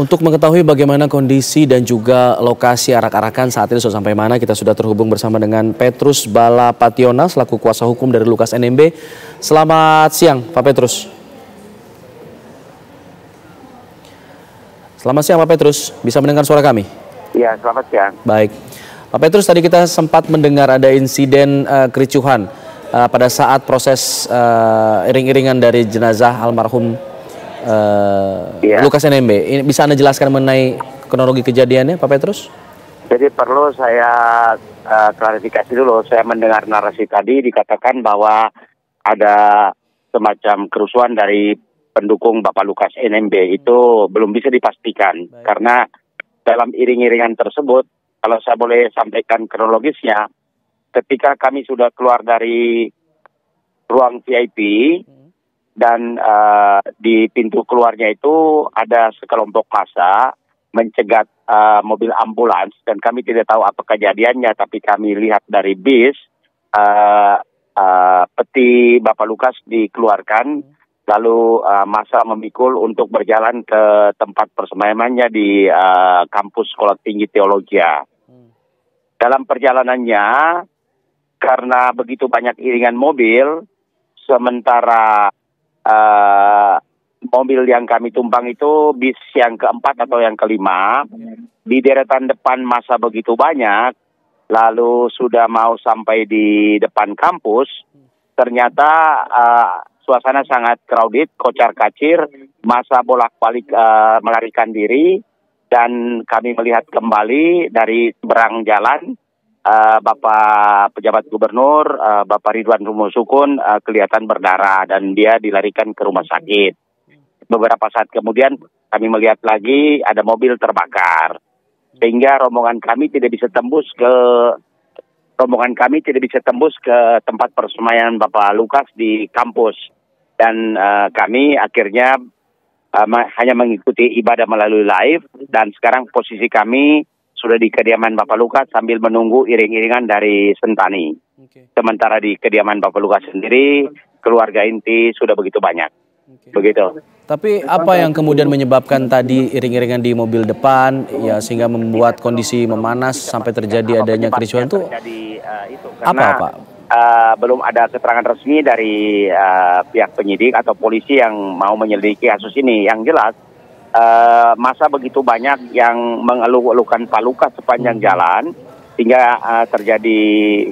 Untuk mengetahui bagaimana kondisi dan juga lokasi arak-arakan saat ini sudah sampai mana, kita sudah terhubung bersama dengan Petrus Balapationa selaku kuasa hukum dari Lukas NMB. Selamat siang, Pak Petrus. Selamat siang, Pak Petrus. Bisa mendengar suara kami? Ya, selamat siang. Baik. Pak Petrus, tadi kita sempat mendengar ada insiden kericuhan pada saat proses iring-iringan dari jenazah almarhum Lukas NMB. Ini bisa Anda jelaskan mengenai kronologi kejadiannya, Pak Petrus? Jadi perlu saya klarifikasi dulu. Saya mendengar narasi tadi dikatakan bahwa ada semacam kerusuhan dari pendukung Bapak Lukas NMB. Itu belum bisa dipastikan. Baik. Karena dalam iring-iringan tersebut, kalau saya boleh sampaikan kronologisnya, ketika kami sudah keluar dari ruang VIP, dan di pintu keluarnya itu ada sekelompok massa mencegat mobil ambulans, dan kami tidak tahu apa kejadiannya, tapi kami lihat dari bis peti Bapak Lukas dikeluarkan, lalu massa memikul untuk berjalan ke tempat persemayamannya di kampus Sekolah Tinggi Teologia. Dalam perjalanannya, karena begitu banyak iringan mobil, sementara mobil yang kami tumpang itu bis yang keempat atau yang kelima, di deretan depan massa begitu banyak, lalu sudah mau sampai di depan kampus, ternyata suasana sangat crowded, kocar-kacir, massa bolak-balik melarikan diri, dan kami melihat kembali dari seberang jalan, Bapak Pejabat Gubernur, Bapak Ridwan Rumusukun kelihatan berdarah dan dia dilarikan ke rumah sakit. Beberapa saat kemudian kami melihat lagi ada mobil terbakar, sehingga rombongan kami tidak bisa tembus ke tempat persemayaman Bapak Lukas di kampus, dan kami akhirnya hanya mengikuti ibadah melalui live, dan sekarang posisi kami sudah di kediaman Bapak Lukas sambil menunggu iring-iringan dari Sentani. Sementara di kediaman Bapak Lukas sendiri, keluarga inti sudah begitu banyak. Begitu. Tapi apa yang kemudian menyebabkan tadi iring-iringan di mobil depan, ya sehingga membuat kondisi memanas sampai terjadi adanya kericuhan itu? Apa, Pak? Belum ada keterangan resmi dari pihak penyidik atau polisi yang mau menyelidiki kasus ini. Yang jelas, masa begitu banyak yang mengeluh-elukan Pak Lukas sepanjang jalan sehingga terjadi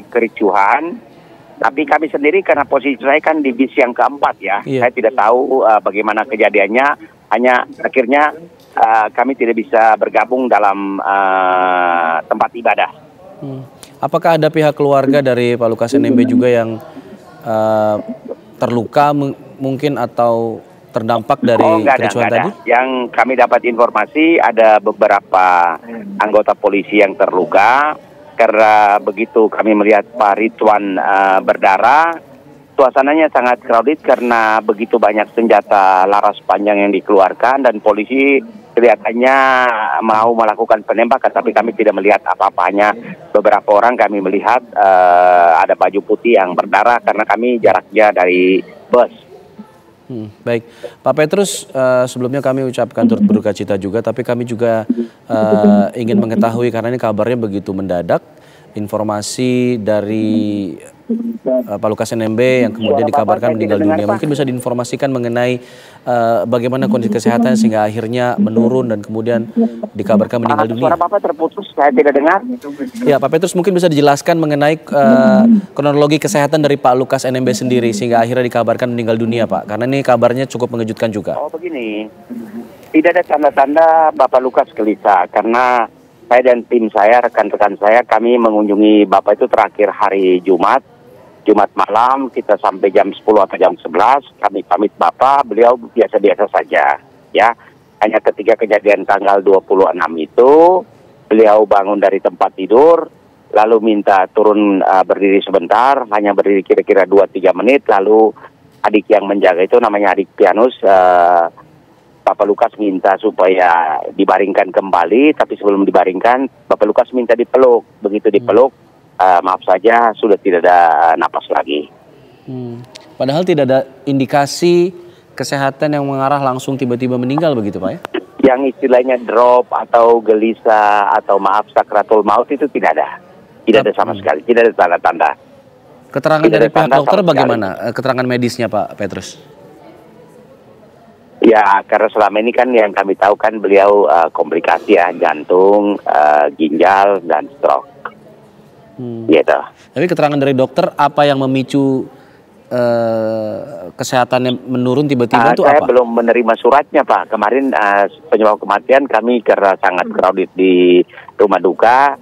kericuhan. Tapi kami sendiri karena posisi saya kan di bis yang keempat ya, saya tidak tahu bagaimana kejadiannya. Hanya akhirnya kami tidak bisa bergabung dalam tempat ibadah. Apakah ada pihak keluarga dari Pak Lukas NMB juga yang terluka mungkin atau terdampak dari kericuhan tadi? Yang kami dapat informasi ada beberapa anggota polisi yang terluka karena begitu kami melihat Pak Ridwan berdarah, suasananya sangat crowded karena begitu banyak senjata laras panjang yang dikeluarkan, dan polisi kelihatannya mau melakukan penembakan, tapi kami tidak melihat apa-apanya. Beberapa orang kami melihat ada baju putih yang berdarah karena kami jaraknya dari bus. Baik, Pak Petrus, sebelumnya kami ucapkan turut berduka cita juga, tapi kami juga ingin mengetahui karena ini kabarnya begitu mendadak, informasi dari Pak Lukas NMB yang kemudian dikabarkan meninggal dunia. Mungkin bisa diinformasikan mengenai bagaimana kondisi kesehatan sehingga akhirnya menurun dan kemudian dikabarkan meninggal dunia. Suara Bapak terputus, saya tidak dengar. Ya, Pak Petrus, mungkin bisa dijelaskan mengenai kronologi kesehatan dari Pak Lukas NMB sendiri sehingga akhirnya dikabarkan meninggal dunia, Pak. Karena ini kabarnya cukup mengejutkan juga. Oh begini, tidak ada tanda-tanda Bapak Lukas gelisah karena saya dan tim saya, rekan-rekan saya, kami mengunjungi Bapak itu terakhir hari Jumat malam, kita sampai jam 10 atau jam 11, kami pamit Bapak, beliau biasa-biasa saja, ya. Hanya ketika kejadian tanggal 26 itu, beliau bangun dari tempat tidur, lalu minta turun berdiri sebentar, hanya berdiri kira-kira 2-3 menit, lalu adik yang menjaga itu namanya adik Pianus, Bapak Lukas minta supaya dibaringkan kembali, tapi sebelum dibaringkan, Bapak Lukas minta dipeluk. Begitu dipeluk, maaf saja, sudah tidak ada napas lagi. Padahal tidak ada indikasi kesehatan yang mengarah langsung tiba-tiba meninggal begitu, Pak ya? Yang istilahnya drop atau gelisah atau maaf sakratul maut itu tidak ada. Tidak ada sama sekali, tidak ada tanda-tanda. Keterangan Tidak dari ada pihak tanda dokter sama bagaimana? Keterangan medisnya Pak Petrus? Ya, karena selama ini kan yang kami tahu kan beliau komplikasi ya, jantung, ginjal, dan stroke. Gitu. Tapi keterangan dari dokter apa yang memicu kesehatannya menurun tiba-tiba itu Saya apa? belum menerima suratnya Pak. Kemarin penyebab kematian kami karena sangat crowded di rumah duka.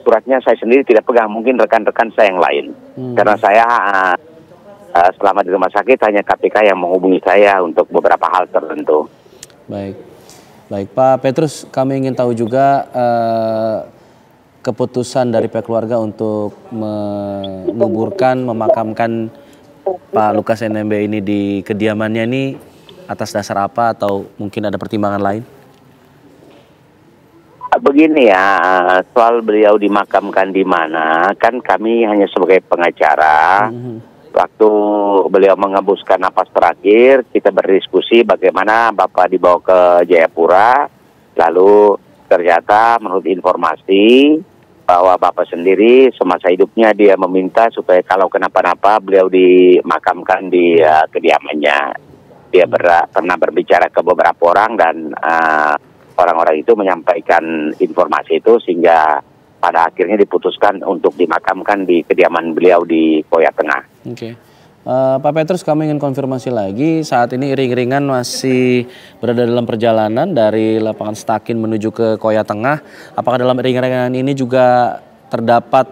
Suratnya saya sendiri tidak pegang, mungkin rekan-rekan saya yang lain. Karena saya selama di rumah sakit hanya KPK yang menghubungi saya untuk beberapa hal tertentu. Baik, baik Pak Petrus, kami ingin tahu juga keputusan dari pihak keluarga untuk menguburkan, memakamkan Pak Lukas NMB ini di kediamannya ini atas dasar apa atau mungkin ada pertimbangan lain? Begini ya, soal beliau dimakamkan di mana, kan kami hanya sebagai pengacara. Waktu beliau mengembuskan napas terakhir, kita berdiskusi bagaimana Bapak dibawa ke Jayapura. Lalu ternyata menurut informasi bahwa Bapak sendiri semasa hidupnya dia meminta supaya kalau kenapa-napa beliau dimakamkan di kediamannya. Dia pernah berbicara ke beberapa orang dan orang-orang itu menyampaikan informasi itu sehingga pada akhirnya diputuskan untuk dimakamkan di kediaman beliau di Koya Tengah. Oke. Pak Petrus, kami ingin konfirmasi lagi, saat ini iring-iringan masih berada dalam perjalanan dari lapangan Stakin menuju ke Koya Tengah. Apakah dalam iring-iringan ini juga terdapat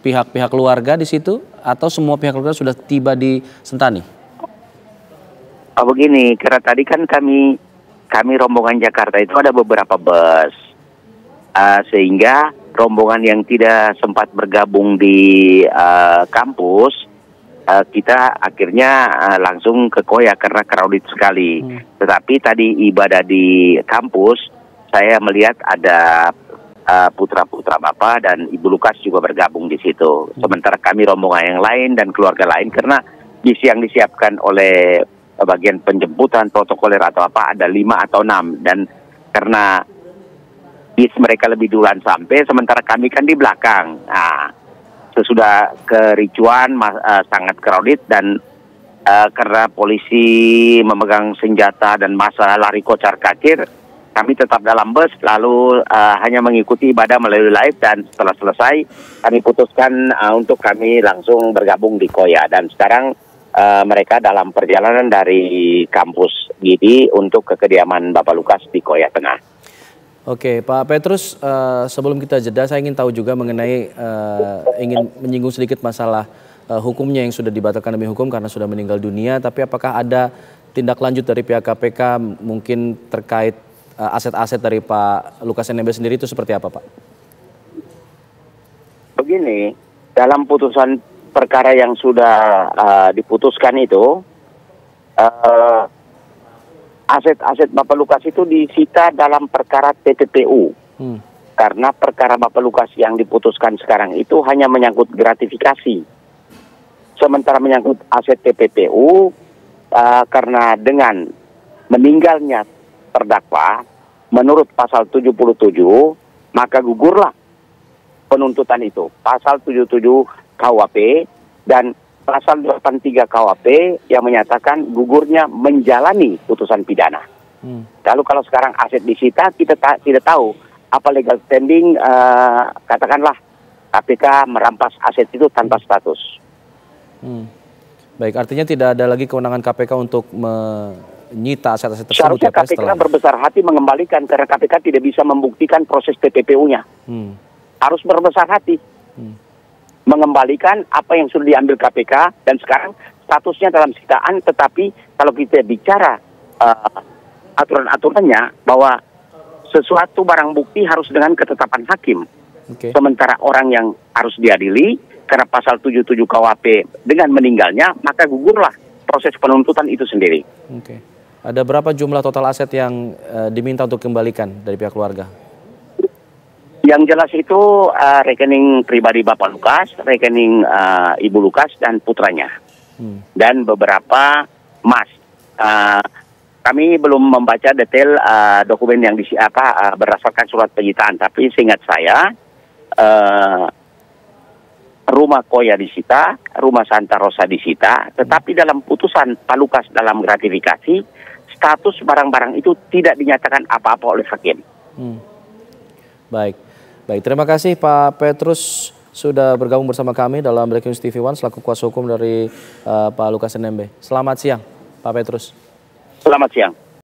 pihak-pihak keluarga di situ atau semua pihak keluarga sudah tiba di Sentani? Begini, karena tadi kan kami rombongan Jakarta itu ada beberapa bus, sehingga rombongan yang tidak sempat bergabung di kampus, kita akhirnya langsung ke Koya karena crowded sekali. Tetapi tadi ibadah di kampus, saya melihat ada putra-putra Bapak dan Ibu Lukas juga bergabung di situ. Sementara kami rombongan yang lain dan keluarga lain, karena bis yang disiapkan oleh bagian penjemputan protokoler atau apa ada 5 atau 6, dan karena bis mereka lebih duluan sampai, sementara kami kan di belakang. Nah, sesudah kericuan sangat crowded dan karena polisi memegang senjata dan massa lari kocar kacir, kami tetap dalam bus lalu hanya mengikuti ibadah melalui live, dan setelah selesai kami putuskan untuk kami langsung bergabung di Koya, dan sekarang mereka dalam perjalanan dari kampus Gidi untuk ke kediaman Bapak Lukas di Koya Tengah. Oke, Pak Petrus, sebelum kita jeda, saya ingin tahu juga mengenai, ingin menyinggung sedikit masalah hukumnya yang sudah dibatalkan demi hukum karena sudah meninggal dunia. Tapi apakah ada tindak lanjut dari pihak KPK mungkin terkait aset-aset dari Pak Lukas NMB sendiri itu seperti apa, Pak? Begini, dalam putusan perkara yang sudah diputuskan itu, aset-aset Bapak Lukas itu disita dalam perkara TPPU. Karena perkara Bapak Lukas yang diputuskan sekarang itu hanya menyangkut gratifikasi. Sementara menyangkut aset TPPU, karena dengan meninggalnya terdakwa, menurut pasal 77, maka gugurlah penuntutan itu. Pasal 77 KUHP dan Pasal 83 KUHP yang menyatakan gugurnya menjalani putusan pidana. Lalu kalau sekarang aset disita, kita tidak tahu apa legal standing, katakanlah KPK merampas aset itu tanpa status. Baik, artinya tidak ada lagi kewenangan KPK untuk menyita aset-aset tersebut. Seharusnya ya, KPK berbesar hati mengembalikan karena KPK tidak bisa membuktikan proses TPPU-nya. Harus berbesar hati. Mengembalikan apa yang sudah diambil KPK dan sekarang statusnya dalam sitaan, tetapi kalau kita bicara aturan-aturannya bahwa sesuatu barang bukti harus dengan ketetapan hakim. Sementara orang yang harus diadili karena pasal 77 KUHP dengan meninggalnya, maka gugurlah proses penuntutan itu sendiri. Ada berapa jumlah total aset yang diminta untuk kembalikan dari pihak keluarga? Yang jelas itu rekening pribadi Bapak Lukas, rekening Ibu Lukas dan putranya, dan beberapa emas. kami belum membaca detail dokumen yang berdasarkan surat penyitaan, tapi seingat saya rumah Koya disita, rumah Santa Rosa disita, tetapi dalam putusan Pak Lukas dalam gratifikasi status barang-barang itu tidak dinyatakan apa-apa oleh hakim. Baik, terima kasih Pak Petrus sudah bergabung bersama kami dalam Breaking News TV One selaku kuasa hukum dari Pak Lukas NMB. Selamat siang, Pak Petrus. Selamat siang.